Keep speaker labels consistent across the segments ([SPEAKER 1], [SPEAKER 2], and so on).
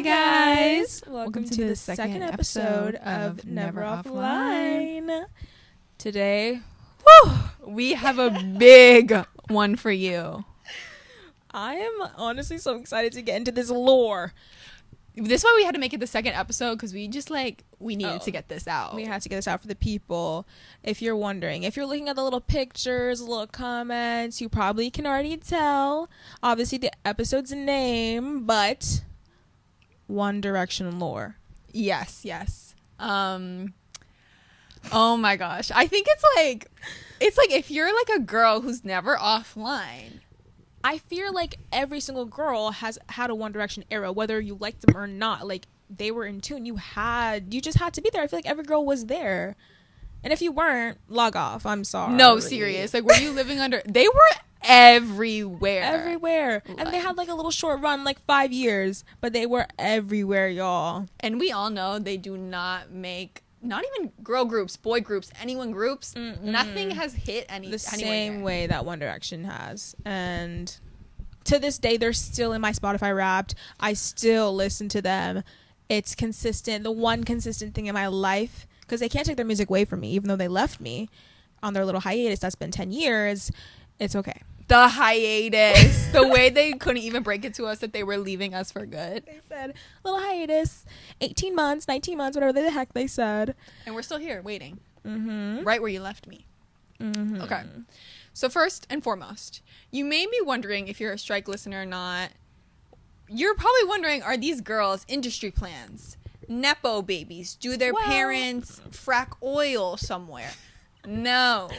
[SPEAKER 1] guys. Welcome to the second episode of Never Offline.
[SPEAKER 2] Today, we have a big one for you.
[SPEAKER 1] I am honestly so excited to get into this lore.
[SPEAKER 2] This is why we had to make it the second episode, because we needed to get this out.
[SPEAKER 1] We had to get this out for the people. If you're wondering, if you're looking at the little pictures, little comments, you probably can already tell, obviously, the episode's name, but One Direction lore.
[SPEAKER 2] Yes. Oh my gosh. I think it's like if you're like a girl who's never offline.
[SPEAKER 1] I feel like every single girl has had a One Direction era, whether you liked them or not. Like, they were in tune. You just had to be there. I feel like every girl was there. And if you weren't, log off. I'm sorry.
[SPEAKER 2] No, serious. Like, were you living under... They were everywhere.
[SPEAKER 1] Everywhere. And they had like a little short run, like 5 years. But they were everywhere, y'all.
[SPEAKER 2] And we all know they do not make... Not even girl groups, boy groups, anyone groups. Nothing has hit the
[SPEAKER 1] same way that One Direction has. And to this day, they're still in my Spotify Wrapped. I still listen to them. It's consistent. The one consistent thing in my life, because they can't take their music away from me, even though they left me on their little hiatus. That's been 10 years. It's okay.
[SPEAKER 2] The hiatus. The way they couldn't even break it to us that they were leaving us for good.
[SPEAKER 1] They said, little hiatus, 18 months, 19 months, whatever the heck they said.
[SPEAKER 2] And we're still here waiting.
[SPEAKER 1] Mm-hmm.
[SPEAKER 2] Right where you left me.
[SPEAKER 1] Mm-hmm.
[SPEAKER 2] Okay. So first and foremost, you may be wondering if you're a Strike listener or not. You're probably wondering, are these girls industry plans? Nepo babies? Do their parents frack oil somewhere? No.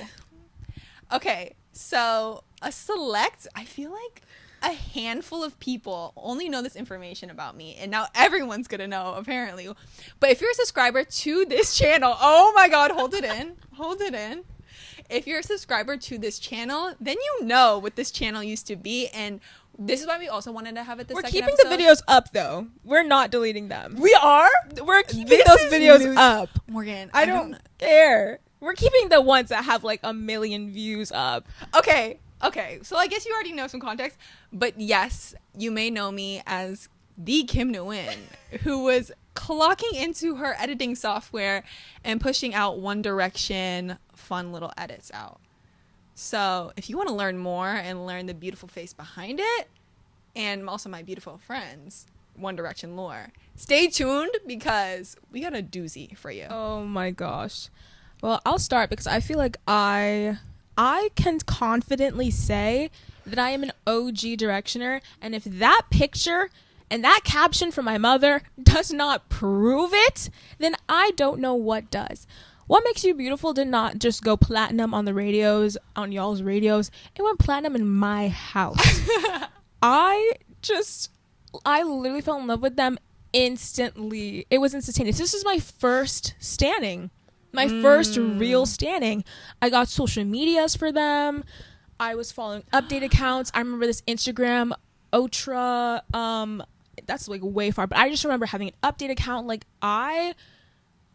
[SPEAKER 2] Okay. So I feel like a handful of people only know this information about me, and now everyone's gonna know, apparently. But if you're a subscriber to this channel, oh my god, hold it in. If you're a subscriber to this channel, then you know what this channel used to be, and this is why we also wanted to have it the second episode.
[SPEAKER 1] We're keeping the videos up, though. We're not deleting them.
[SPEAKER 2] We are?
[SPEAKER 1] We're keeping those videos up.
[SPEAKER 2] Morgan,
[SPEAKER 1] I don't care. We're keeping the ones that have like 1 million views up.
[SPEAKER 2] Okay. So I guess you already know some context. But yes, you may know me as the Kim Nguyen, who was clocking into her editing software and pushing out One Direction fun little edits out. So if you want to learn more and learn the beautiful face behind it, and also my beautiful friends, One Direction lore, stay tuned because we got a doozy for you.
[SPEAKER 1] Oh my gosh. Well, I'll start because I feel like I can confidently say that I am an OG Directioner, and if that picture and that caption from my mother does not prove it, then I don't know what does. What Makes You Beautiful did not just go platinum on the radios, on y'all's radios. It went platinum in my house. I literally fell in love with them instantly. It was instantaneous. This is my first standing. My first real standing. I got social medias for them. I was following update accounts. I remember this Instagram Ultra. That's like way far, but I just remember having an update account. Like, I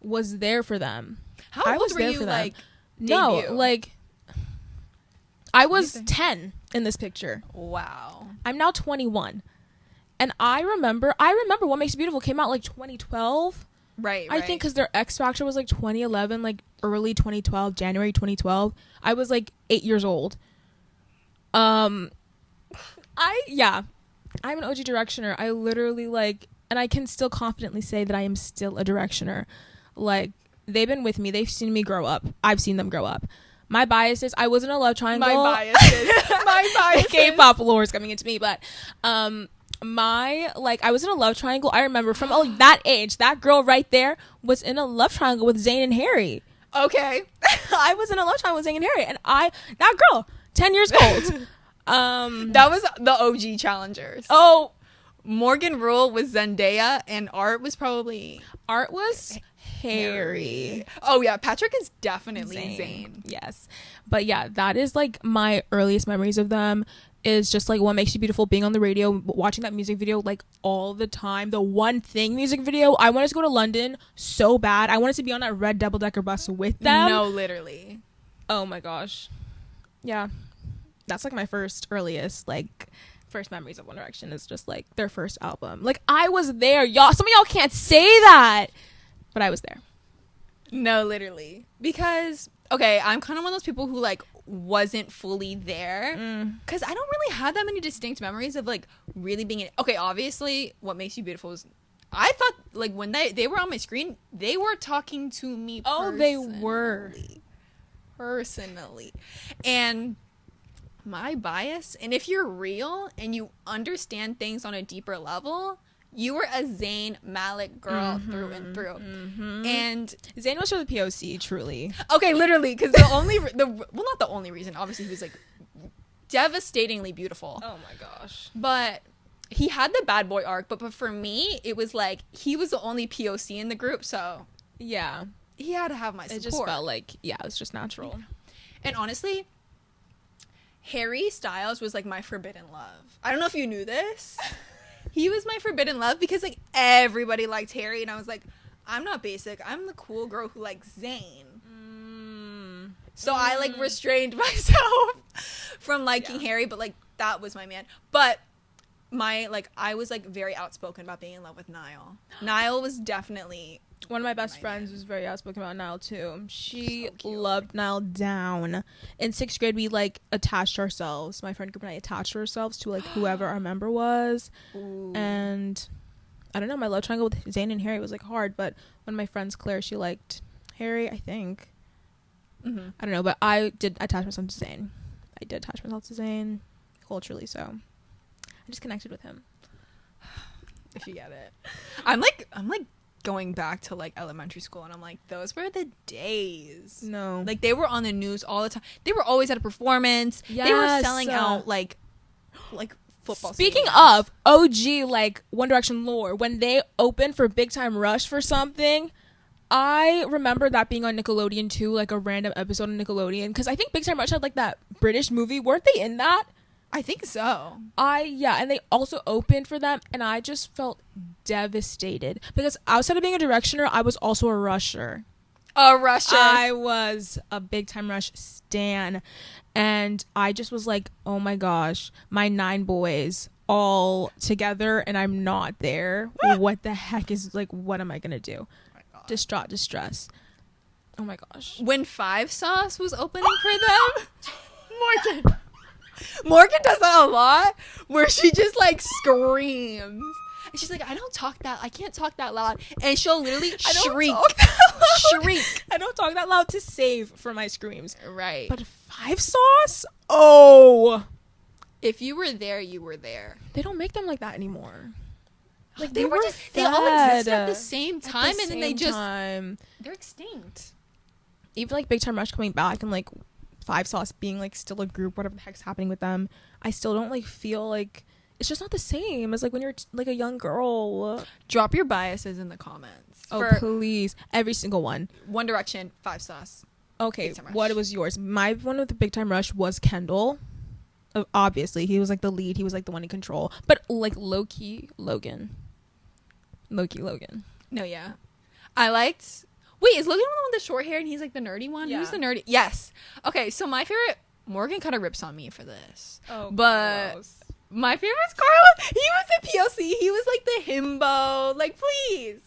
[SPEAKER 1] was there for them.
[SPEAKER 2] How old were you? Like,
[SPEAKER 1] no,
[SPEAKER 2] debut?
[SPEAKER 1] like I was 10 in this picture.
[SPEAKER 2] Wow.
[SPEAKER 1] I'm now 21, and I remember What Makes You Beautiful came out like 2012.
[SPEAKER 2] Right.
[SPEAKER 1] I think because their X Factor was like 2011, like early 2012, January 2012. I was like 8 years old. I'm an OG Directioner. I literally and I can still confidently say that I am still a Directioner. Like, they've been with me. They've seen me grow up. I've seen them grow up. My biases, I was in a love triangle.
[SPEAKER 2] My biases.
[SPEAKER 1] K-pop lore is coming into me, but I was in a love triangle. I remember from that age, that girl right there was in a love triangle with Zayn and Harry.
[SPEAKER 2] Okay.
[SPEAKER 1] I was in a love triangle with Zayn and Harry, and that girl, 10 years old.
[SPEAKER 2] That was the OG challengers.
[SPEAKER 1] Oh,
[SPEAKER 2] Morgan Rule was Zendaya, and Art was
[SPEAKER 1] Harry.
[SPEAKER 2] Oh yeah, Patrick is definitely Zayn.
[SPEAKER 1] Yes, but yeah, that is like my earliest memories of them. Is just like What Makes You Beautiful, being on the radio, watching that music video like all the time. The One Thing music video. I wanted to go to London so bad. I wanted to be on that red double-decker bus with them.
[SPEAKER 2] No, literally.
[SPEAKER 1] Oh my gosh. Yeah. That's like my first earliest like first memories of One Direction is just like their first album. Like I was there, y'all. Some of y'all can't say that, but I was there.
[SPEAKER 2] No, literally. Because, okay, I'm kind of one of those people who like wasn't fully there. Because I don't really have that many distinct memories of like really being in. Okay, obviously, What Makes You Beautiful is. I thought like when they were on my screen, they were talking to me.
[SPEAKER 1] Oh, they were.
[SPEAKER 2] Personally. And my bias, and if you're real and you understand things on a deeper level, you were a Zayn Malik girl through and through. And
[SPEAKER 1] Zayn was for the POC, truly.
[SPEAKER 2] okay, literally, because well, not the only reason, obviously he was like devastatingly beautiful.
[SPEAKER 1] Oh my gosh.
[SPEAKER 2] But he had the bad boy arc, but for me it was like he was the only POC in the group, so
[SPEAKER 1] yeah,
[SPEAKER 2] he had to have my support.
[SPEAKER 1] It just felt like, yeah, it was just natural.
[SPEAKER 2] And honestly, Harry Styles was like my forbidden love. I don't know if you knew this. He was my forbidden love because like everybody liked Harry, and I was like, I'm not basic. I'm the cool girl who likes Zayn. So I like restrained myself from liking Harry, but like that was my man. But I was like very outspoken about being in love with Niall. Niall was definitely
[SPEAKER 1] one of my best friends was very outspoken about Niall too. She loved Niall down. In 6th grade, we like attached ourselves. My friend group and I attached ourselves to like whoever our member was. Ooh. And I don't know, my love triangle with Zayn and Harry was like hard. But one of my friends, Claire, she liked Harry, I think. I don't know, but I did attach myself to Zayn. I did attach myself to Zayn culturally, so I just connected with him.
[SPEAKER 2] If you get it, I'm like going back to like elementary school, and I'm like, those were the days.
[SPEAKER 1] No,
[SPEAKER 2] like they were on the news all the time. They were always at a performance.
[SPEAKER 1] Yes.
[SPEAKER 2] They were selling out like football.
[SPEAKER 1] Speaking of OG like One Direction lore, when they opened for Big Time Rush for something, I remember that being on Nickelodeon too, like a random episode on Nickelodeon, because I think Big Time Rush had like that British movie. Weren't they in that?
[SPEAKER 2] I think so.
[SPEAKER 1] And they also opened for them, and I just felt devastated because outside of being a Directioner, I was also a Rusher. I was a Big Time Rush stan, and I just was like, oh my gosh, my 9 boys all together, and I'm not there. What the heck is, like, what am I gonna do? Distress. Oh my gosh.
[SPEAKER 2] When 5 Sauce was opening for them, Morgan does that a lot, where she just like screams, and she's like, I can't talk that loud, and she'll literally shriek.
[SPEAKER 1] I don't talk that loud to save for my screams,
[SPEAKER 2] right?
[SPEAKER 1] But 5 Sauce, oh,
[SPEAKER 2] if you were there, you were there.
[SPEAKER 1] They don't make them like that anymore. Like
[SPEAKER 2] they all existed at the same time, and then they're extinct.
[SPEAKER 1] Even like Big Time Rush coming back and like 5 Sauce being like still a group, whatever the heck's happening with them, I still don't like feel like it's just not the same as like when you're like a young girl.
[SPEAKER 2] Drop your biases in the comments.
[SPEAKER 1] Please, every single one.
[SPEAKER 2] One Direction, 5 Sauce.
[SPEAKER 1] Okay, what was yours? My one with the Big Time Rush was Kendall. Obviously, he was like the lead. He was like the one in control. But like low-key Logan. No,
[SPEAKER 2] yeah. I liked... Wait, is Logan the one with the short hair and he's like the nerdy one?
[SPEAKER 1] Yeah.
[SPEAKER 2] Who's the nerdy? Yes. Okay, so my favorite... Morgan kind of rips on me for this.
[SPEAKER 1] Oh,
[SPEAKER 2] but
[SPEAKER 1] gross.
[SPEAKER 2] My favorite's Carla. He was the POC. He was like the himbo. Like, please.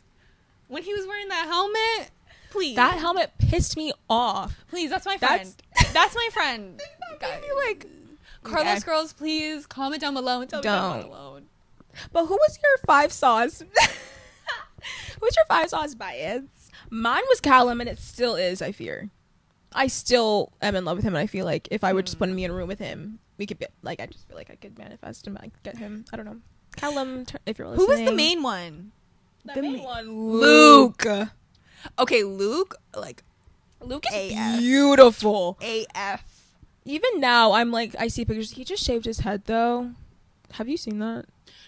[SPEAKER 2] When he was wearing that helmet, please.
[SPEAKER 1] That helmet pissed me off.
[SPEAKER 2] Please, that's my friend. That's my friend.
[SPEAKER 1] That made me like...
[SPEAKER 2] Carlos girls, please comment down below and tell me I'm not alone.
[SPEAKER 1] But who was your 5 Sauce? Who's your 5 Sauce bias? Mine was Callum, and it still is, I fear. I still am in love with him, and I feel like if I would just put me in a room with him, we could get, like, I just feel like I could manifest and like, get him. I don't know. Callum, if you're listening.
[SPEAKER 2] Who was the main one?
[SPEAKER 1] The main one,
[SPEAKER 2] Luke. Okay, Luke, like,
[SPEAKER 1] Luke is
[SPEAKER 2] AF.
[SPEAKER 1] beautiful.
[SPEAKER 2] AF.
[SPEAKER 1] Even now, I'm like, I see pictures. He just shaved his head, though. Have you seen that?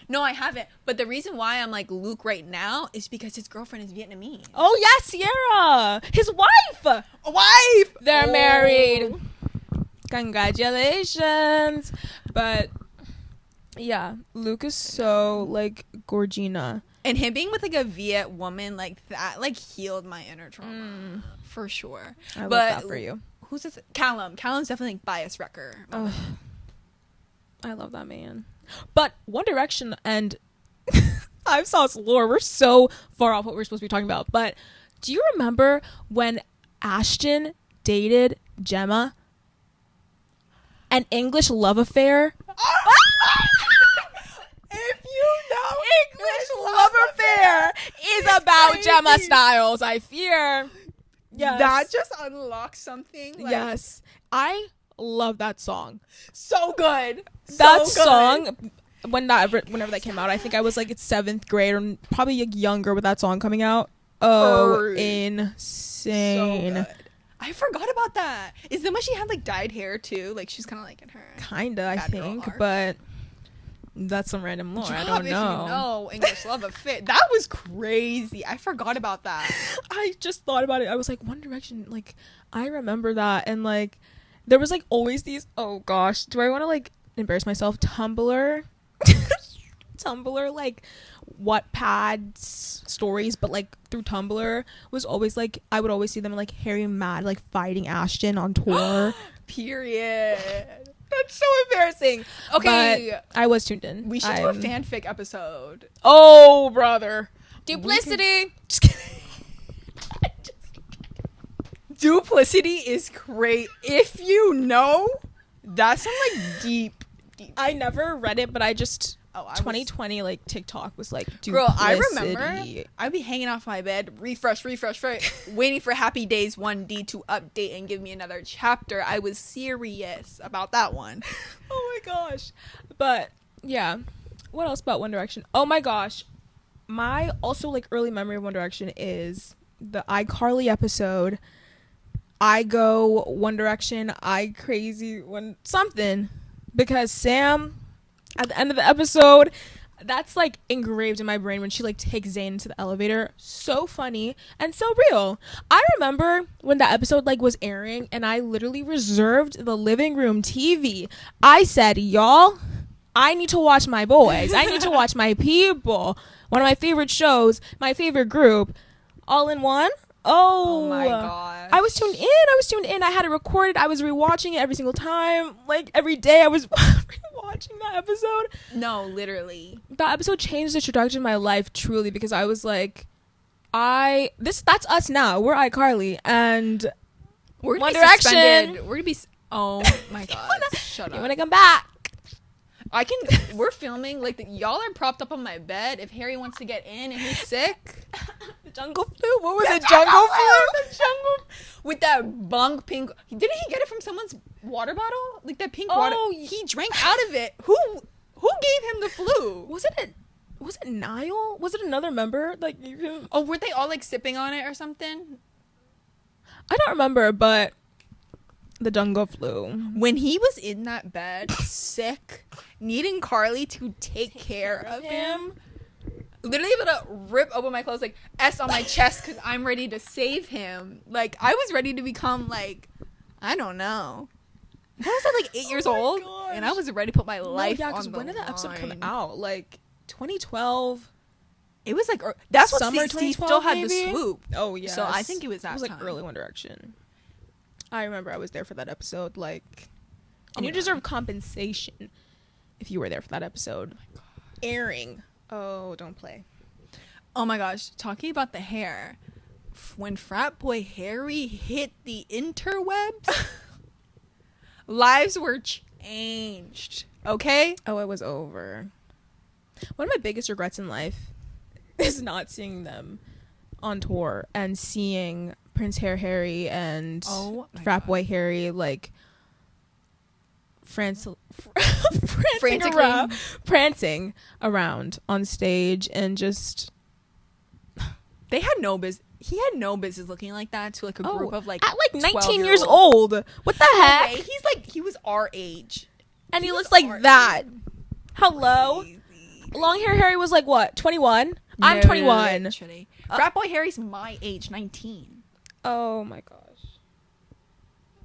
[SPEAKER 2] No, I haven't. But the reason why I'm like Luke right now is because his girlfriend is Vietnamese.
[SPEAKER 1] Oh, yeah, Sierra. His wife. They're married. Congratulations. But, yeah, Luke is so, like, Gorgina.
[SPEAKER 2] And him being with, like, a Viet woman like that, like, healed my inner trauma. For sure.
[SPEAKER 1] I love that for you.
[SPEAKER 2] Who's this? Callum. Callum's definitely like bias wrecker.
[SPEAKER 1] I love that man. But One Direction and Five Sauce lore, we're so far off what we're supposed to be talking about. But do you remember when Ashton dated Gemma? An English love affair?
[SPEAKER 2] If you know
[SPEAKER 1] English love affair is about
[SPEAKER 2] crazy.
[SPEAKER 1] Gemma Styles, I fear. Yes.
[SPEAKER 2] that just unlocks something. Like,
[SPEAKER 1] Yes. I love that song.
[SPEAKER 2] so good.
[SPEAKER 1] That
[SPEAKER 2] So good.
[SPEAKER 1] song, whenever that came out, I think I was like in 7th grade or probably like younger with that song coming out. Oh,
[SPEAKER 2] So
[SPEAKER 1] insane.
[SPEAKER 2] good. I forgot about that. Is that when she had like dyed hair too? Like she's kind of like in her
[SPEAKER 1] Kinda, I
[SPEAKER 2] Bad girl
[SPEAKER 1] think,
[SPEAKER 2] arc.
[SPEAKER 1] but that's some random lore. I don't
[SPEAKER 2] If
[SPEAKER 1] know.
[SPEAKER 2] you know English love affair. That was crazy. I forgot about that.
[SPEAKER 1] I just thought about it. I was like, One Direction, like, I remember that. And, like, there was, like, always these, oh, gosh, do I want to, like, embarrass myself? Tumblr, like, Wattpad stories, but, like, through Tumblr was always, like, I would always see them, like, Harry and Mad, like, fighting Ashton on tour.
[SPEAKER 2] Period. That's so embarrassing. Okay.
[SPEAKER 1] But I was tuned in.
[SPEAKER 2] We should do a fanfic episode.
[SPEAKER 1] Oh, brother. Duplicity. Just kidding.
[SPEAKER 2] Duplicity is great. If you know, that's some like deep.
[SPEAKER 1] I never read it, but I just...
[SPEAKER 2] Oh,
[SPEAKER 1] 2020 like TikTok was like duplicity.
[SPEAKER 2] Girl, I remember I'd be hanging off my bed, refresh, waiting for Happy Days 1D to update and give me another chapter. I was serious about that one.
[SPEAKER 1] Oh my gosh. But yeah, what else about One Direction? Oh my gosh, my also like early memory of One Direction is the iCarly episode. I go One Direction, I crazy when something, because Sam at the end of the episode, that's like engraved in my brain when she like takes Zayn into the elevator. So funny and so real. I remember when that episode like was airing and I literally reserved the living room TV. I said, y'all, I need to watch my boys. I need to watch my people. One of my favorite shows, my favorite group, all in one. Oh
[SPEAKER 2] my god.
[SPEAKER 1] I was tuned in. I had it recorded. I was rewatching it every single time. Like every day I was rewatching that episode.
[SPEAKER 2] No, literally.
[SPEAKER 1] That episode changed the trajectory of my life truly, because I was like, that's us now. We're iCarly and
[SPEAKER 2] We're
[SPEAKER 1] One
[SPEAKER 2] gonna be
[SPEAKER 1] Direction.
[SPEAKER 2] suspended. We're gonna be oh my god. Shut
[SPEAKER 1] You
[SPEAKER 2] up.
[SPEAKER 1] wanna come back?
[SPEAKER 2] We're filming like y'all are propped up on my bed. If Harry wants to get in and he's sick,
[SPEAKER 1] The jungle flu? What was it? Jungle flu?
[SPEAKER 2] The jungle with that bunk pink. Didn't he get it from someone's water bottle? Like that pink water.
[SPEAKER 1] Oh,
[SPEAKER 2] He drank out of it. Who gave him the flu?
[SPEAKER 1] Was it Niall? Was it another member? Like you can,
[SPEAKER 2] Oh, were they all like sipping on it or something?
[SPEAKER 1] I don't remember, but the jungle flu.
[SPEAKER 2] When he was in that bed, sick, needing Carly to take care of him. Literally able to rip open my clothes, like S on my chest, because I'm ready to save him. Like I was ready to become like, I don't know. I was like 8 years old,
[SPEAKER 1] gosh.
[SPEAKER 2] and I was ready to put my life
[SPEAKER 1] yeah,
[SPEAKER 2] on the
[SPEAKER 1] when did that episode come
[SPEAKER 2] line.
[SPEAKER 1] out? Like 2012.
[SPEAKER 2] It was like that's what
[SPEAKER 1] Summer
[SPEAKER 2] he
[SPEAKER 1] 2012
[SPEAKER 2] still had
[SPEAKER 1] maybe?
[SPEAKER 2] the swoop.
[SPEAKER 1] Oh yeah.
[SPEAKER 2] So I think it was that
[SPEAKER 1] It was like
[SPEAKER 2] time.
[SPEAKER 1] early One Direction. I remember I was there for that episode. Like,
[SPEAKER 2] Oh
[SPEAKER 1] and
[SPEAKER 2] my
[SPEAKER 1] you
[SPEAKER 2] God.
[SPEAKER 1] deserve compensation if you were there for that episode. Airing. Oh, don't play.
[SPEAKER 2] Oh my gosh, talking about the hair. When frat boy Harry hit the interwebs, lives were changed. Okay?
[SPEAKER 1] Oh, it was over. One of my biggest regrets in life is not seeing them on tour and seeing Prince Harry and
[SPEAKER 2] Oh my
[SPEAKER 1] Frat
[SPEAKER 2] God.
[SPEAKER 1] Boy Harry like prancing around on stage and just
[SPEAKER 2] They had no business. He had no business looking like that to like a group of like
[SPEAKER 1] at like 19 years
[SPEAKER 2] 12-year-olds.
[SPEAKER 1] old. What the heck?
[SPEAKER 2] Okay, he's like he was our age.
[SPEAKER 1] And he
[SPEAKER 2] was
[SPEAKER 1] looks like
[SPEAKER 2] our
[SPEAKER 1] that.
[SPEAKER 2] age.
[SPEAKER 1] Hello.
[SPEAKER 2] Crazy.
[SPEAKER 1] Long hair Harry was like what? 21? I'm 21.
[SPEAKER 2] Literally. Frat boy Harry's my age, 19.
[SPEAKER 1] Oh my gosh.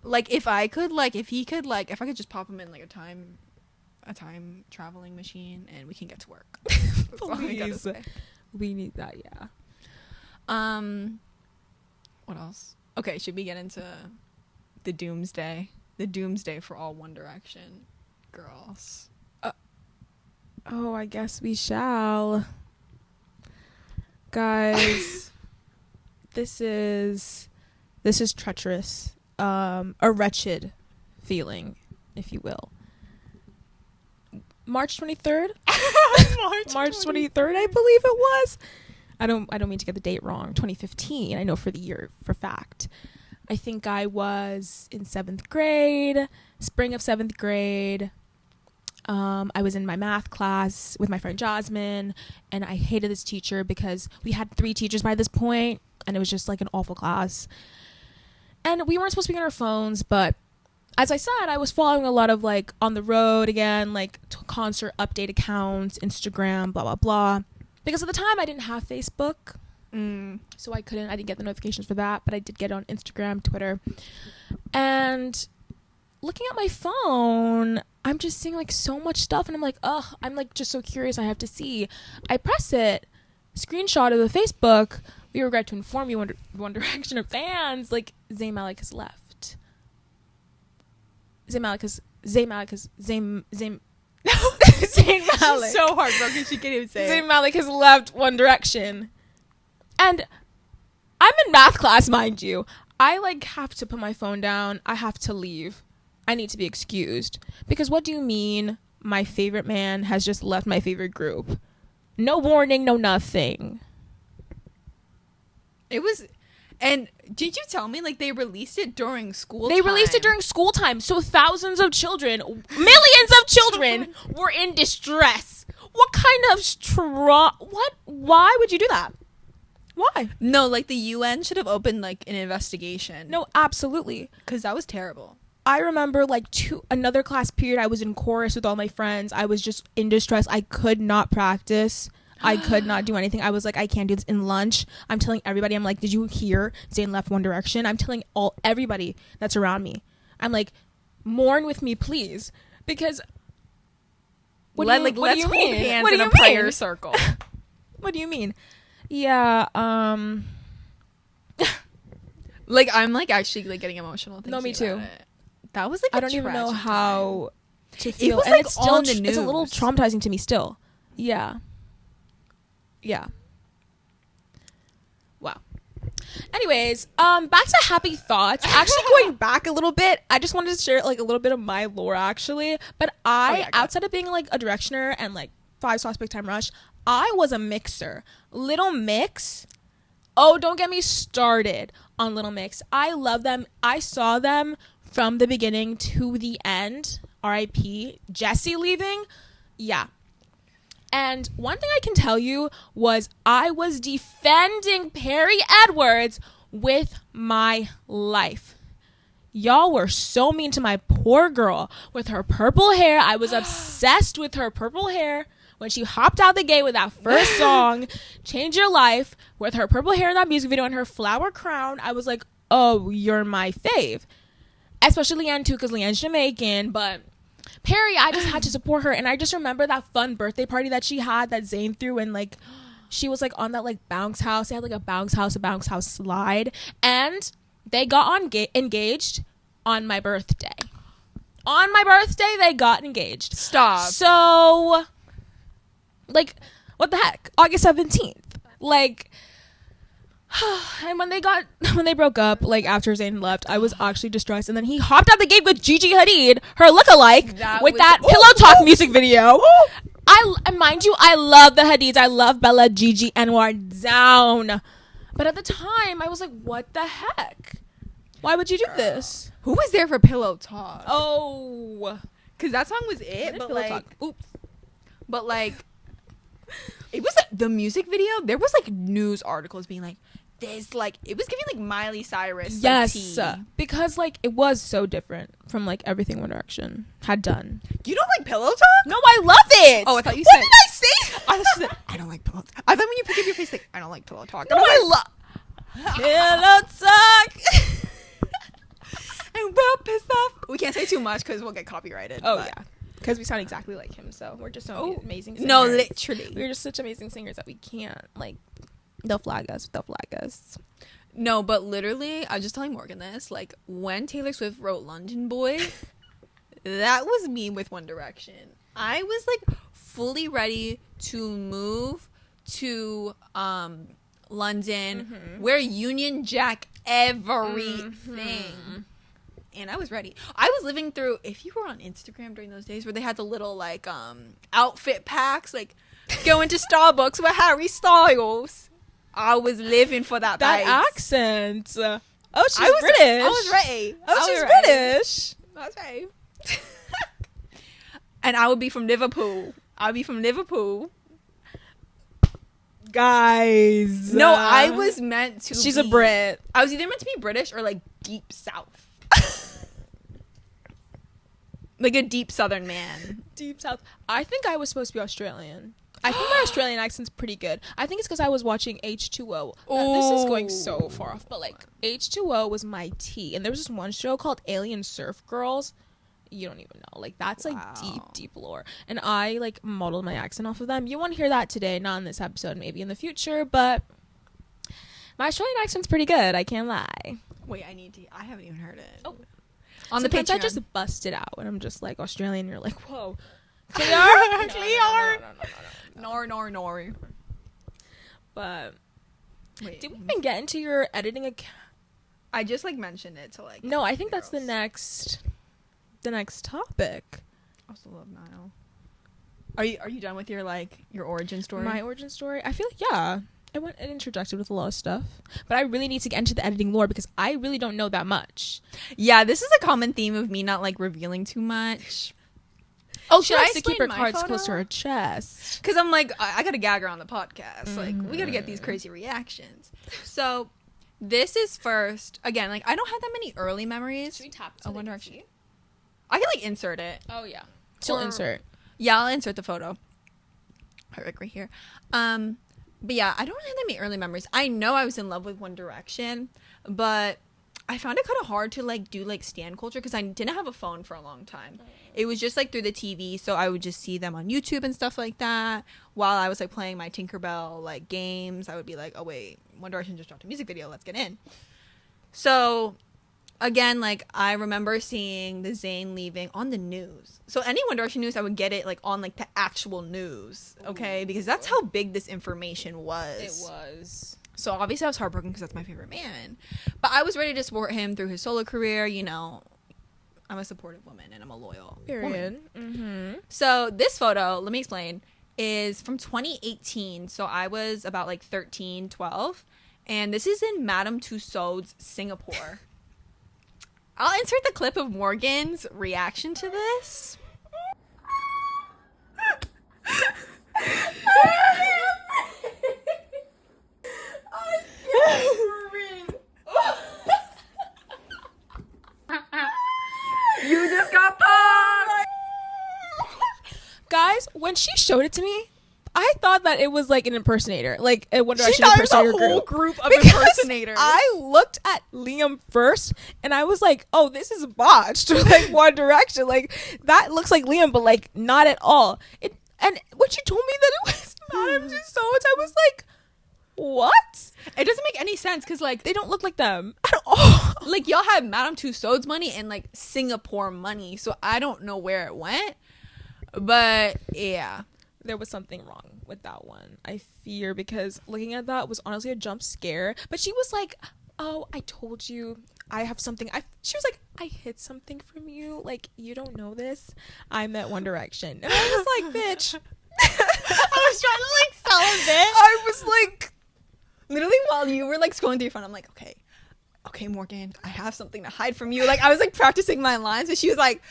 [SPEAKER 2] Like if I could just pop him in like a time traveling machine and we can get to work. That's all I gotta
[SPEAKER 1] Please.
[SPEAKER 2] say.
[SPEAKER 1] We need that, yeah.
[SPEAKER 2] What else? Okay, should we get into the doomsday? The doomsday for all One Direction girls.
[SPEAKER 1] Oh, I guess we shall. Guys, this is treacherous. A wretched feeling, if you will. March 23rd? March 23rd, I believe it was. I don't mean to get the date wrong. 2015. I know for the year for fact. I think I was in 7th grade, spring of 7th grade. I was in my math class with my friend Jasmine, and I hated this teacher because we had 3 teachers by this point, and it was just like an awful class. And we weren't supposed to be on our phones, but as I said, I was following a lot of like On the Road again, like concert update accounts, Instagram, blah, blah, blah. Because at the time I didn't have Facebook. So I didn't get the notifications for that, but I did get it on Instagram, Twitter. And looking at my phone, I'm just seeing like so much stuff, and I'm like, ugh, I'm like just so curious. I have to see. I press it, screenshot of the Facebook. We regret to inform you, One Direction of fans, like Zayn Malik has left. Zayn Malik.
[SPEAKER 2] Zayn Malik. She's so heartbroken she can't even say
[SPEAKER 1] Zayn Malik has left One Direction. And I'm in math class, mind you. I like have to put my phone down. I have to leave. I need to be excused. Because what do you mean my favorite man has just left my favorite group? No warning, no nothing.
[SPEAKER 2] It was... And did you tell me, like, they released it during school
[SPEAKER 1] time? They released it during school time. So thousands of children, millions of children were in distress. What kind of why would you do that? Why?
[SPEAKER 2] No, like, the UN should have opened, like, an investigation.
[SPEAKER 1] No, absolutely.
[SPEAKER 2] Because that was terrible.
[SPEAKER 1] I remember, like, another class period, I was in chorus with all my friends. I was just in distress. I could not practice. I could not do anything. I was like, I can't do this. In lunch, I'm telling everybody, I'm like, did you hear Zayn left One Direction? I'm telling everybody that's around me. I'm like, mourn with me, please. Because
[SPEAKER 2] let's hold hands in a prayer circle.
[SPEAKER 1] What do you mean? Yeah,
[SPEAKER 2] like, I'm like actually like getting emotional thinking
[SPEAKER 1] me too.
[SPEAKER 2] about it. That was like
[SPEAKER 1] I don't even know how to feel.
[SPEAKER 2] It was
[SPEAKER 1] and
[SPEAKER 2] like
[SPEAKER 1] it's
[SPEAKER 2] all in the
[SPEAKER 1] still
[SPEAKER 2] news.
[SPEAKER 1] It's a little traumatizing to me still. Yeah. Wow. Anyways, back to happy thoughts. Actually, going back a little bit, I just wanted to share like a little bit of my lore actually. But outside of being like a directioner and like 5 Sauce Big Time Rush, I was a mixer. Little Mix. Oh, don't get me started on Little Mix. I love them. I saw them from the beginning to the end. R.I.P. Jessie leaving. Yeah. And one thing I can tell you was I was defending Perry Edwards with my life. Y'all were so mean to my poor girl with her purple hair. I was obsessed with her purple hair when she hopped out the gate with that first song, Change Your Life, with her purple hair in that music video and her flower crown. I was like, oh, you're my fave. Especially Leanne too, because Leanne's Jamaican, but Perry, I just had to support her. And I just remember that fun birthday party that she had that Zayn threw, and like she was like on that like bounce house. They had like a bounce house slide, and they got engaged on my birthday. On my birthday, they got engaged.
[SPEAKER 2] Stop.
[SPEAKER 1] So, like, what the heck? August 17th. Like, and when they broke up, like after Zayn left, I was actually distressed. And then he hopped out the gate with Gigi Hadid, her lookalike, with that Pillow Talk music video. Mind you, I love the Hadids. I love Bella, Gigi, Anwar down. But at the time, I was like, what the heck? Why would you do this?
[SPEAKER 2] Who was there for Pillow Talk?
[SPEAKER 1] Oh,
[SPEAKER 2] because that song was it. But like,
[SPEAKER 1] Talk? Oops.
[SPEAKER 2] But like, it was the music video. There was like news articles being like, this, like, it was giving like Miley Cyrus.
[SPEAKER 1] Yes,
[SPEAKER 2] like,
[SPEAKER 1] because like it was so different from like everything One Direction had done.
[SPEAKER 2] You don't like Pillow Talk?
[SPEAKER 1] No, I love it.
[SPEAKER 2] Oh, I thought you
[SPEAKER 1] what
[SPEAKER 2] said.
[SPEAKER 1] What did I say?
[SPEAKER 2] I thought you said I don't like Pillow Talk. I thought when you pick up your face like I don't like Pillow Talk.
[SPEAKER 1] No, I love Pillow Talk.
[SPEAKER 2] I'm well pissed off. We can't say too much because we'll get copyrighted.
[SPEAKER 1] Oh yeah, because we sound exactly like him. So we're just so amazing singers.
[SPEAKER 2] No, literally,
[SPEAKER 1] we're just such amazing singers that we can't like. They'll flag us.
[SPEAKER 2] No, but literally, I was just telling Morgan this. Like when Taylor Swift wrote London Boy, that was me with One Direction. I was like fully ready to move to London, wear Union Jack everything. And I was ready. I was living through, if you were on Instagram during those days where they had the little like outfit packs, like going to Starbucks with Harry Styles. I was living for that
[SPEAKER 1] That
[SPEAKER 2] vibes.
[SPEAKER 1] accent. Oh, she's British.
[SPEAKER 2] I was ready.
[SPEAKER 1] Oh, she's British.
[SPEAKER 2] I was ready. And I would be from Liverpool.
[SPEAKER 1] Guys.
[SPEAKER 2] No, I was meant to
[SPEAKER 1] She's
[SPEAKER 2] be,
[SPEAKER 1] a Brit.
[SPEAKER 2] I was either meant to be British or like deep south. Like a deep southern man.
[SPEAKER 1] Deep south. I think I was supposed to be Australian. I think my Australian accent's pretty good. I think it's because I was watching H2O. Now, this is going so far off, but like H2O was my tea. And there was this one show called Alien Surf Girls. You don't even know. Like, that's like deep lore. And I like modeled my accent off of them. You won't hear that today, not in this episode, maybe in the future, but my Australian accent's pretty good. I can't lie.
[SPEAKER 2] Wait, I haven't even heard it.
[SPEAKER 1] Oh.
[SPEAKER 2] On the
[SPEAKER 1] Sometimes
[SPEAKER 2] Patreon.
[SPEAKER 1] I just bust it out and I'm just like Australian. You're like, whoa.
[SPEAKER 2] Clear. Nor. But wait,
[SPEAKER 1] did we even get into your editing account?
[SPEAKER 2] I just like mentioned it to like.
[SPEAKER 1] No, I think that's the next topic.
[SPEAKER 2] I also love Niall. Are you done with your origin story?
[SPEAKER 1] My origin story? I feel like, yeah. I went and interjected with a lot of stuff. But I really need to get into the editing lore because I really don't know that much.
[SPEAKER 2] Yeah, this is a common theme of me not like revealing too much.
[SPEAKER 1] Oh,
[SPEAKER 2] should
[SPEAKER 1] she
[SPEAKER 2] I
[SPEAKER 1] likes to keep her
[SPEAKER 2] explain my
[SPEAKER 1] cards
[SPEAKER 2] photo?
[SPEAKER 1] close to her chest.
[SPEAKER 2] Because I'm like, I gotta gag her on the podcast. Like, we gotta get these crazy reactions. So, this is first, again, like, I don't have that many early memories.
[SPEAKER 1] Should we tap
[SPEAKER 2] Oh, One Direction. I can, like, insert it.
[SPEAKER 1] Oh, yeah. She'll insert.
[SPEAKER 2] Yeah, I'll insert the photo. Right here. But yeah, I don't really have that many early memories. I know I was in love with One Direction, but I found it kind of hard to like do like stan culture because I didn't have a phone for a long time. It was just like through the TV, so I would just see them on YouTube and stuff like that. While I was like playing my Tinkerbell like games, I would be like, oh wait, One Direction just dropped a music video, let's get in. So again, like I remember seeing the Zayn leaving on the news. So any One Direction news, I would get it like on like the actual news, okay? Because that's how big this information was.
[SPEAKER 1] It was.
[SPEAKER 2] So obviously I was heartbroken because that's my favorite man. But I was ready to support him through his solo career. You know, I'm a supportive woman and I'm a loyal woman.
[SPEAKER 1] Mm-hmm.
[SPEAKER 2] So this photo, let me explain, is from 2018. So I was about like 13, 12. And this is in Madame Tussauds, Singapore. I'll insert the clip of Morgan's reaction to this. You just got punked!
[SPEAKER 1] Guys, when she showed it to me, I thought that it was like an impersonator, like a One
[SPEAKER 2] She
[SPEAKER 1] Direction
[SPEAKER 2] thought it was a
[SPEAKER 1] impersonator
[SPEAKER 2] whole
[SPEAKER 1] group.
[SPEAKER 2] group of
[SPEAKER 1] Because
[SPEAKER 2] impersonators.
[SPEAKER 1] I looked at Liam first, and I was like, "Oh, this is botched." Like One Direction, like that looks like Liam, but like not at all. And when she told me that it was Madame Tussauds, I was like, "What?
[SPEAKER 2] It doesn't make any sense because like
[SPEAKER 1] They don't look like them at all."
[SPEAKER 2] like y'all had Madame Tussauds money and like Singapore money, so I don't know where it went, but yeah.
[SPEAKER 1] There was something wrong with that one. I fear, because looking at that was honestly a jump scare. But she was like, "Oh, I told you I have something." She was like, "I hid something from you. Like, you don't know this. I met One Direction." And I was like, "Bitch."
[SPEAKER 2] I was trying to like sell a bit.
[SPEAKER 1] I was like,
[SPEAKER 2] Literally while you were like scrolling through your phone, I'm like, okay, Morgan, I have something to hide from you. Like I was like practicing my lines, and she was like,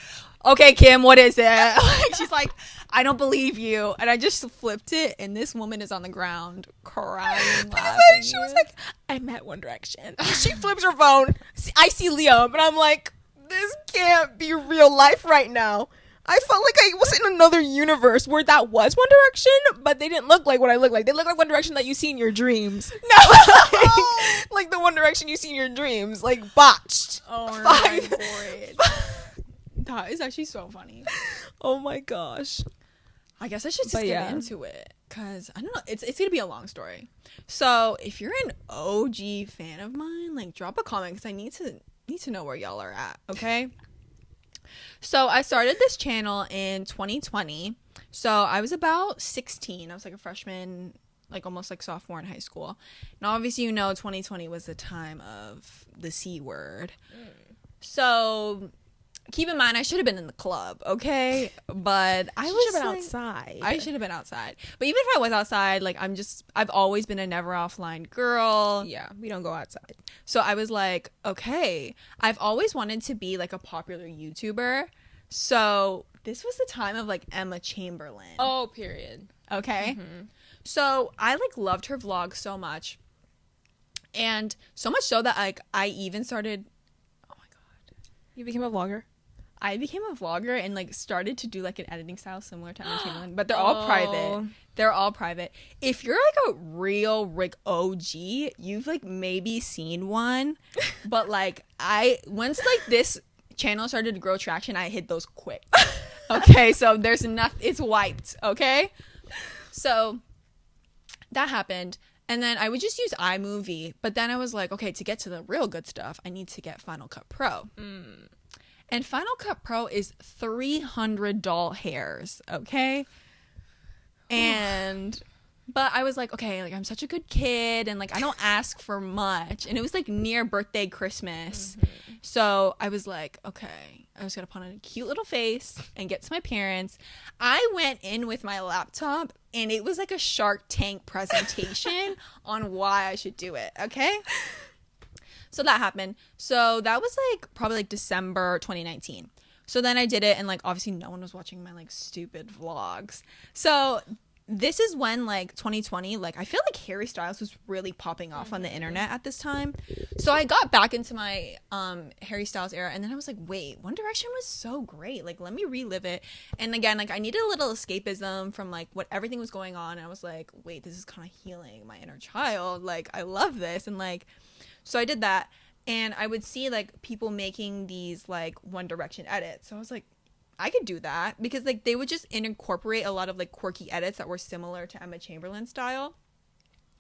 [SPEAKER 2] "Okay, Kim, what is it?" Like, she's like, "I don't believe you," and I just flipped it, and this woman is on the ground crying, laughing.
[SPEAKER 1] she was like, "I met One Direction." She flips her phone. I see Liam, and I'm like, this can't be real life right now. I felt like I was in another universe where that was One Direction, but they didn't look like what I look like. They look like One Direction that you see in your dreams. No, like the One Direction you see in your dreams, like botched.
[SPEAKER 2] Oh my god. That is actually so funny.
[SPEAKER 1] Oh my gosh.
[SPEAKER 2] I guess I should just
[SPEAKER 1] But
[SPEAKER 2] get
[SPEAKER 1] yeah.
[SPEAKER 2] into it, because I don't know, it's gonna be a long story. So if you're an OG fan of mine, like drop a comment, because I need to know where y'all are at, okay? So I started this channel in 2020. So I was about 16. I was like a freshman, like almost like sophomore in high school. And obviously, 2020 was the time of the C word. So keep in mind, I should have been in the club, okay? But I
[SPEAKER 1] should have been
[SPEAKER 2] like,
[SPEAKER 1] outside.
[SPEAKER 2] I should have been outside. But even if I was outside, like I've always been a never offline girl.
[SPEAKER 1] Yeah, we don't go outside.
[SPEAKER 2] So I was like, okay, I've always wanted to be like a popular YouTuber. So this was the time of like Emma Chamberlain.
[SPEAKER 1] Oh, period.
[SPEAKER 2] Okay. So I like loved her vlog so much. And so much so that like I even started, oh my God.
[SPEAKER 1] You became a vlogger?
[SPEAKER 2] I became a vlogger and like started to do like an editing style similar to Emma Chamberlain, but they're all private. They're all private. If you're like a real like OG, you've like maybe seen one, but like once like this channel started to grow traction, I hid those quick. Okay, so there's nothing. It's wiped. Okay, so that happened. And then I would just use iMovie, but then I was like, okay, to get to the real good stuff, I need to get Final Cut Pro. And Final Cut Pro is 300 doll hairs, okay? But I was like, okay, like I'm such a good kid and like I don't ask for much. And it was like near birthday, Christmas. So I was like, okay, I was gonna put on a cute little face and get to my parents. I went in with my laptop and it was like a Shark Tank presentation on why I should do it, okay? So that happened. So that was like probably like December 2019. So then I did it and like obviously no one was watching my like stupid vlogs. So this is when like 2020, like I feel like Harry Styles was really popping off on the internet at this time. So I got back into my Harry Styles era and then I was like, wait, One Direction was so great. Like let me relive it. And again, like I needed a little escapism from like what everything was going on. And I was like, wait, this is kind of healing my inner child. Like I love this. And like, so I did that and I would see like people making these like One Direction edits. So I was like, I could do that because like they would just incorporate a lot of like quirky edits that were similar to Emma Chamberlain style.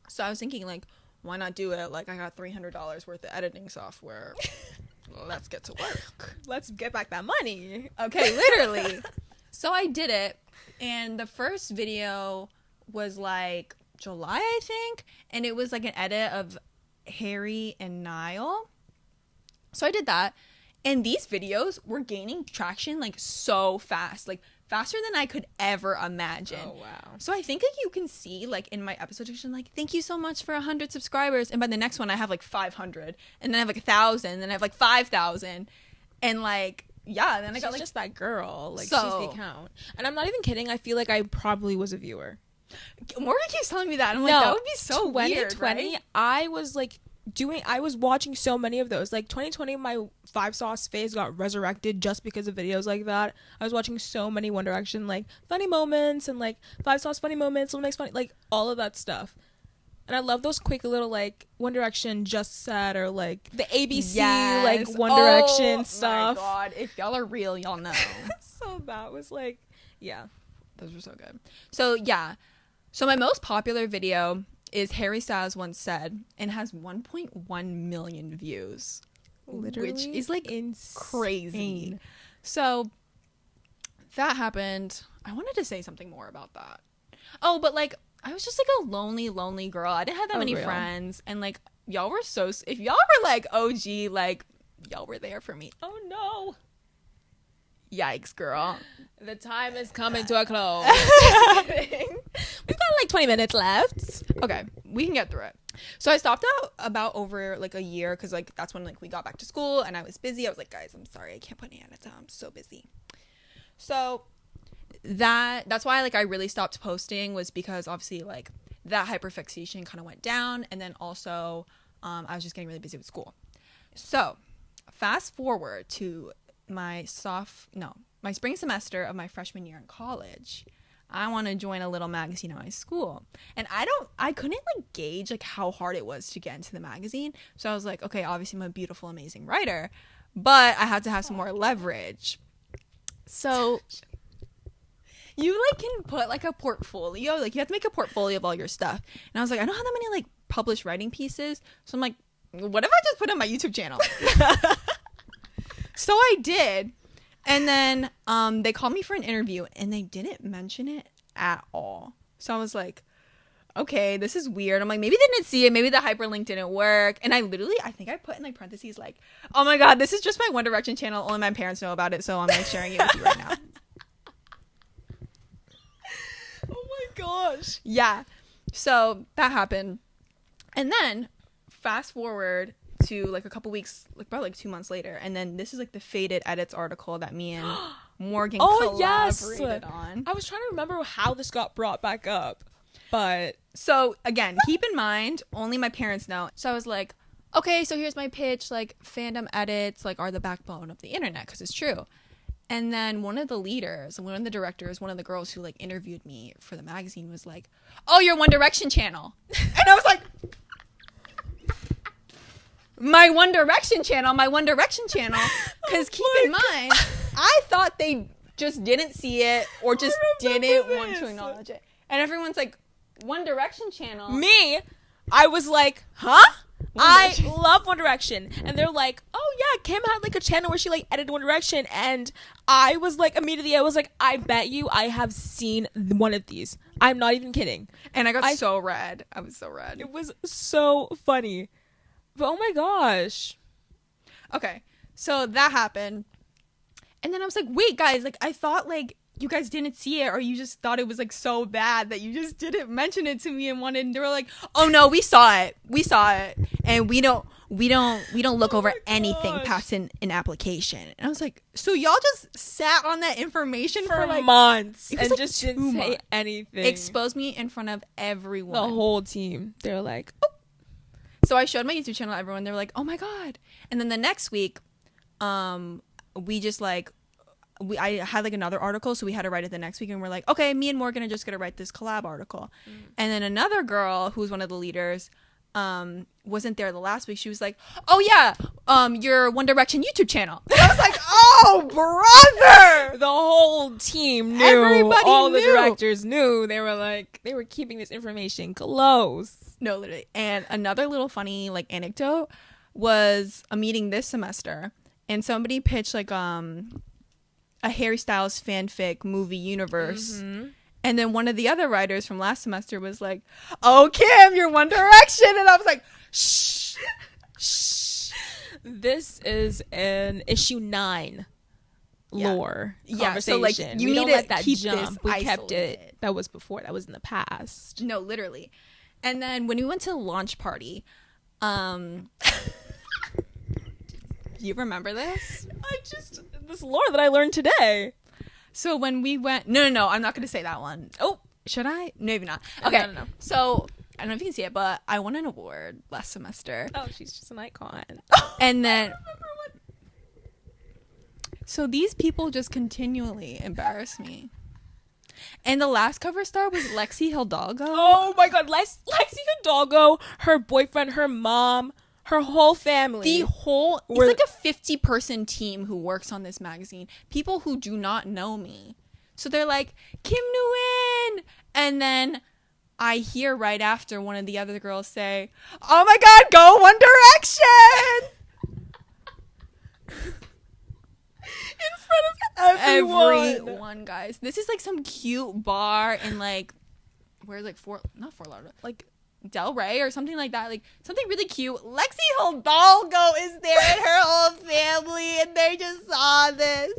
[SPEAKER 2] So I was thinking like, why not do it? Like I got $300 worth of editing software. Let's get to work.
[SPEAKER 1] Let's get back that money.
[SPEAKER 2] Okay, literally. So I did it and the first video was like July, I think. And it was like an edit of Harry and Niall. So I did that. And these videos were gaining traction like so fast, like faster than I could ever imagine.
[SPEAKER 1] Oh, wow.
[SPEAKER 2] So I think like you can see like in my episode description, like, thank you so much for 100 subscribers. And by the next one, I have like 500 and then I have like 1,000 and then I have like 5,000 and like, yeah. And then I got like
[SPEAKER 1] just that girl. Like
[SPEAKER 2] so,
[SPEAKER 1] she's the account. And I'm not even kidding. I feel like I probably was a viewer.
[SPEAKER 2] Morgan keeps telling me that. I'm like, that would be so weird,
[SPEAKER 1] 2020,
[SPEAKER 2] right?
[SPEAKER 1] I was like I was watching so many of those. Like 2020, my 5 sauce phase got resurrected just because of videos like that. I was watching so many One Direction like funny moments and like 5 sauce funny moments, Little Mix funny, like all of that stuff. And I love those quick little like One Direction just said or like the ABC like One Direction stuff.
[SPEAKER 2] Oh my god, if y'all are real, y'all know.
[SPEAKER 1] So that was like, yeah,
[SPEAKER 2] those were so good. So yeah, so my most popular video is Harry Styles Once Said and has 1.1 million views.
[SPEAKER 1] Literally,
[SPEAKER 2] which is like
[SPEAKER 1] insane.
[SPEAKER 2] Crazy. So that happened. I wanted to say something more about that. Oh, but like I was just like a lonely girl. I didn't have that many friends, and like y'all were if y'all were like OG, like y'all were there for me.
[SPEAKER 1] Oh no.
[SPEAKER 2] Yikes, girl.
[SPEAKER 1] The time is coming to a close. We've got like 20 minutes left.
[SPEAKER 2] Okay, we can get through it. So I stopped out about over like a year because like that's when like we got back to school and I was busy. I was like, guys, I'm sorry, I can't put any edits out. I'm so busy. So that's why like I really stopped posting, was because obviously like that hyperfixation kind of went down, and then also I was just getting really busy with school. So fast forward to my spring semester of my freshman year in college. I want to join a little magazine at my school, and I couldn't like gauge like how hard it was to get into the magazine. So I was like, okay, obviously I'm a beautiful, amazing writer, but I had to have some more leverage. So you like can put like a portfolio, like you have to make a portfolio of all your stuff. And I was like, I don't have that many like published writing pieces. So I'm like, what if I just put it on my YouTube channel? So I did. And then they called me for an interview and they didn't mention it at all. So I was like, okay, this is weird. I'm like, maybe they didn't see it. Maybe the hyperlink didn't work. And I think I put in like parentheses like, oh my God, this is just my One Direction channel. Only my parents know about it. So I'm like sharing it with you right now.
[SPEAKER 1] Oh my gosh.
[SPEAKER 2] Yeah. So that happened. And then fast forward to like a couple weeks, like probably like 2 months later. And then this is like the Faded Edits article that me and Morgan collaborated on.
[SPEAKER 1] I was trying to remember how this got brought back up. But
[SPEAKER 2] so again, keep in mind, only my parents know. So I was like, okay, so here's my pitch. Like fandom edits like are the backbone of the internet because it's true. And then one of the leaders, one of the directors, one of the girls who like interviewed me for the magazine was like, oh, your One Direction channel. And I was like, my One Direction channel. Because keep in mind, I thought they just didn't see it or just didn't want to acknowledge it. And everyone's like, One Direction channel.
[SPEAKER 1] Me, I was like, huh? I love One Direction. And they're like, oh yeah, Kim had like a channel where she like edited One Direction. And I was like, immediately I was like, I bet you I have seen one of these. I'm not even kidding.
[SPEAKER 2] And I got so red. I was so red.
[SPEAKER 1] It was so funny. But oh my gosh.
[SPEAKER 2] Okay, so that happened. And then I was like, wait guys, like I thought like you guys didn't see it or you just thought it was like so bad that you just didn't mention it to me and they were like, oh no, we saw it and we don't look over anything past an application. And I was like, so y'all just sat on that information for like
[SPEAKER 1] months and
[SPEAKER 2] like
[SPEAKER 1] just didn't say anything.
[SPEAKER 2] Exposed me in front of everyone,
[SPEAKER 1] the whole team. They're like, oh.
[SPEAKER 2] So I showed my YouTube channel to everyone. They were like, oh my God. And then the next week we just like I had like another article, so we had to write it the next week, and we're like, okay, me and Morgan are just gonna write this collab article. And then another girl who's one of the leaders wasn't there the last week. She was like, oh yeah, your One Direction YouTube channel. And I was like, oh brother,
[SPEAKER 1] the whole team knew.
[SPEAKER 2] Everybody
[SPEAKER 1] all
[SPEAKER 2] knew.
[SPEAKER 1] The directors knew. They were like, they were keeping this information close.
[SPEAKER 2] No, literally. And another little funny like anecdote was a meeting this semester, and somebody pitched like a Harry Styles fanfic movie universe. And then one of the other writers from last semester was like, oh, Kim, you're One Direction. And I was like, shh, shh.
[SPEAKER 1] This is an issue 9 lore conversation.
[SPEAKER 2] So like you
[SPEAKER 1] we
[SPEAKER 2] need
[SPEAKER 1] don't
[SPEAKER 2] to
[SPEAKER 1] let that
[SPEAKER 2] keep
[SPEAKER 1] jump.
[SPEAKER 2] this
[SPEAKER 1] We
[SPEAKER 2] isolated.
[SPEAKER 1] kept it. That was before. That was in the past.
[SPEAKER 2] No, literally. And then when we went to the launch party, you remember this?
[SPEAKER 1] This lore that I learned today.
[SPEAKER 2] So when we went, no, I'm not going to say that one. Oh, should I? Maybe not. Okay.
[SPEAKER 1] No.
[SPEAKER 2] So I don't know if you can see it, but I won an award last semester.
[SPEAKER 1] Oh, she's just an icon.
[SPEAKER 2] And then, so these people just continually embarrass me. And the last cover star was Lexi Hidalgo.
[SPEAKER 1] Oh my God, Lexi Hidalgo, her boyfriend, her mom, her whole family.
[SPEAKER 2] It's like a 50-person team who works on this magazine. People who do not know me. So they're like, Kim Nguyen. And then I hear right after one of the other girls say, oh my God, go One Direction.
[SPEAKER 1] In front of
[SPEAKER 2] Everyone, guys. This is like some cute bar in like, where's like not Fort Lauderdale, like Del Rey or something like that, like something really cute. Lexi Hidalgo is there and her whole family, and they just saw this.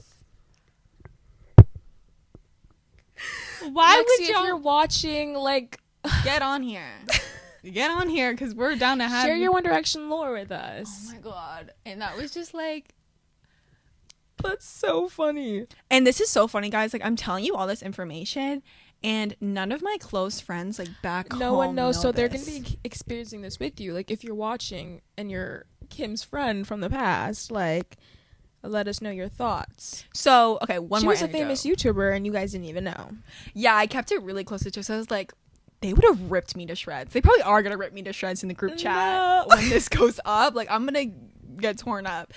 [SPEAKER 2] Why
[SPEAKER 1] Lexi,
[SPEAKER 2] would
[SPEAKER 1] if you're watching, like,
[SPEAKER 2] get on here? Get on here because we're down to have
[SPEAKER 1] share your One Direction lore with us.
[SPEAKER 2] Oh my God. And that was just like,
[SPEAKER 1] that's so funny.
[SPEAKER 2] and this is so funny, guys. Like I'm telling you all this information, and none of my close friends like back home
[SPEAKER 1] No one knows,
[SPEAKER 2] know
[SPEAKER 1] so they're
[SPEAKER 2] this.
[SPEAKER 1] going to be experiencing this with you. Like, if you're watching and you're Kim's friend from the past, like, let us know your thoughts.
[SPEAKER 2] So, okay, one
[SPEAKER 1] She
[SPEAKER 2] more
[SPEAKER 1] was a
[SPEAKER 2] anecdote.
[SPEAKER 1] famous YouTuber, and you guys didn't even know.
[SPEAKER 2] Yeah, I kept it really close to chest. So I was like, they would have ripped me to shreds. They probably are going to rip me to shreds in the group chat
[SPEAKER 1] No.
[SPEAKER 2] when this goes up. Like, I'm going to get torn up.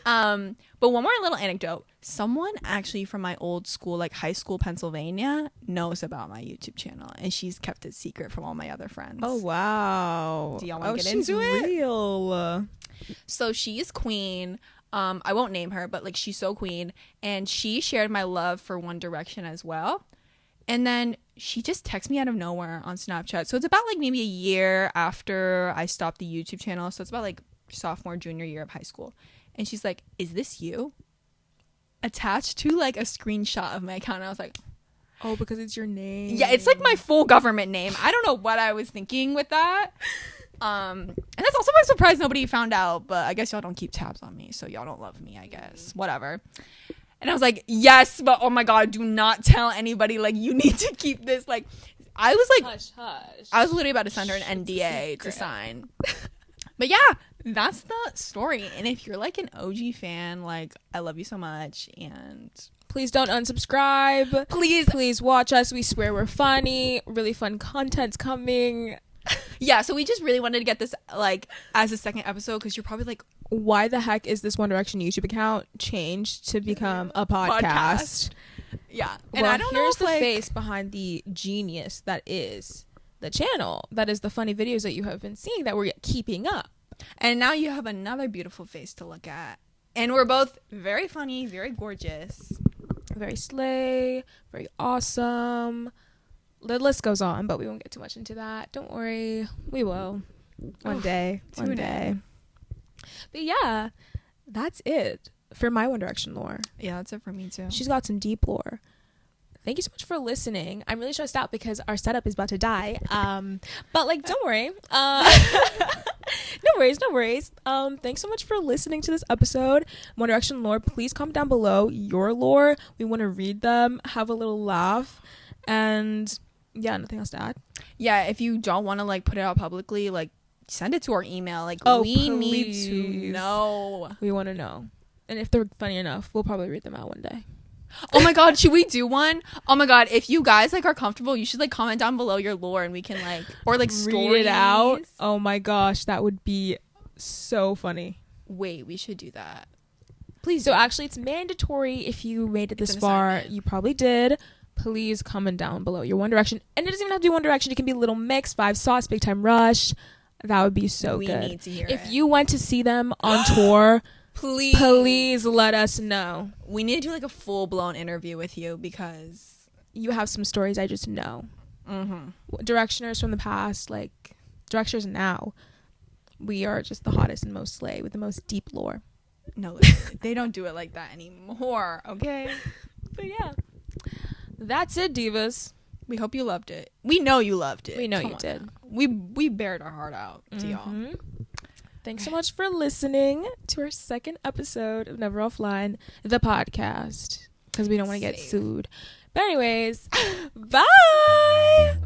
[SPEAKER 2] But one more little anecdote. Someone actually from my old school, like high school Pennsylvania, knows about my YouTube channel, and she's kept it secret from all my other friends.
[SPEAKER 1] Oh, wow.
[SPEAKER 2] Do y'all want to get
[SPEAKER 1] she's
[SPEAKER 2] into it?
[SPEAKER 1] real.
[SPEAKER 2] So she's queen. I won't name her, but like she's so queen, and she shared my love for One Direction as well. And then she just texted me out of nowhere on Snapchat. So it's about like maybe a year after I stopped the YouTube channel. So it's about like sophomore, junior year of high school. And she's like, "Is this you?" Attached to like a screenshot of my account. And I was like,
[SPEAKER 1] oh, because it's your name.
[SPEAKER 2] yeah, it's like my full government name. I don't know what I was thinking with that. And that's also why I'm surprised nobody found out. But I guess y'all don't keep tabs on me, so y'all don't love me, I guess. Whatever. And I was like, yes, but oh my God, do not tell anybody. Like, you need to keep this. Like, I was like,
[SPEAKER 1] Hush, hush.
[SPEAKER 2] I was literally about to send her an NDA to sign. But yeah, that's the story. And if you're like an OG fan, like, I love you so much. And
[SPEAKER 1] please don't unsubscribe. Please watch us. We swear we're funny. Really fun content's coming.
[SPEAKER 2] yeah, so we just really wanted to get this like as a second episode because you're probably like,
[SPEAKER 1] why the heck is this One Direction YouTube account changed to become a podcast?
[SPEAKER 2] Yeah.
[SPEAKER 1] And well, I don't know. Here's the face behind the genius that is the channel. That is the funny videos that you have been seeing that we're keeping up.
[SPEAKER 2] And now you have another beautiful face to look at. And we're both very funny, very gorgeous.
[SPEAKER 1] Very slay, very awesome. The list goes on, but we won't get too much into that. Don't worry. We will. One day. But yeah, that's it for my One Direction lore.
[SPEAKER 2] Yeah, that's it for me too.
[SPEAKER 1] She's got some deep lore. Thank you so much for listening. I'm really stressed out because our setup is about to die. But like, don't worry. No worries. Thanks so much for listening to this episode. One Direction lore. Please comment down below your lore. We want to read them, have a little laugh, and yeah, nothing else to add.
[SPEAKER 2] Yeah, if you don't want to like put it out publicly, like send it to our email. Like, we need to know.
[SPEAKER 1] We want to know. And if they're funny enough, we'll probably read them out one day.
[SPEAKER 2] Oh my God, should we do one? Oh my God, if you guys like are comfortable, you should like comment down below your lore and we can like, or like
[SPEAKER 1] read it out. Oh my gosh, that would be so funny.
[SPEAKER 2] Wait, we should do that.
[SPEAKER 1] Please. So actually, it's mandatory if you made it this far. Assignment. You probably did. Please comment down below your One Direction. And it doesn't even have to be One Direction. It can be Little Mix, Five Sauce, Big Time Rush. That would be so good. We need to hear if you went to see them on tour, please let us know.
[SPEAKER 2] We need to do like a full-blown interview with you because
[SPEAKER 1] you have some stories I just know. Mm-hmm. Directioners from the past, like Directioners now, we are just the hottest and most slay with the most deep lore.
[SPEAKER 2] No, they don't do it like that anymore, okay?
[SPEAKER 1] But yeah, that's it, divas.
[SPEAKER 2] We hope you loved it. We know you loved it.
[SPEAKER 1] We know you did.
[SPEAKER 2] Now. We bared our heart out to y'all.
[SPEAKER 1] Thanks so much for listening to our second episode of Never Offline, the podcast, because we don't want to get sued. But anyways, bye.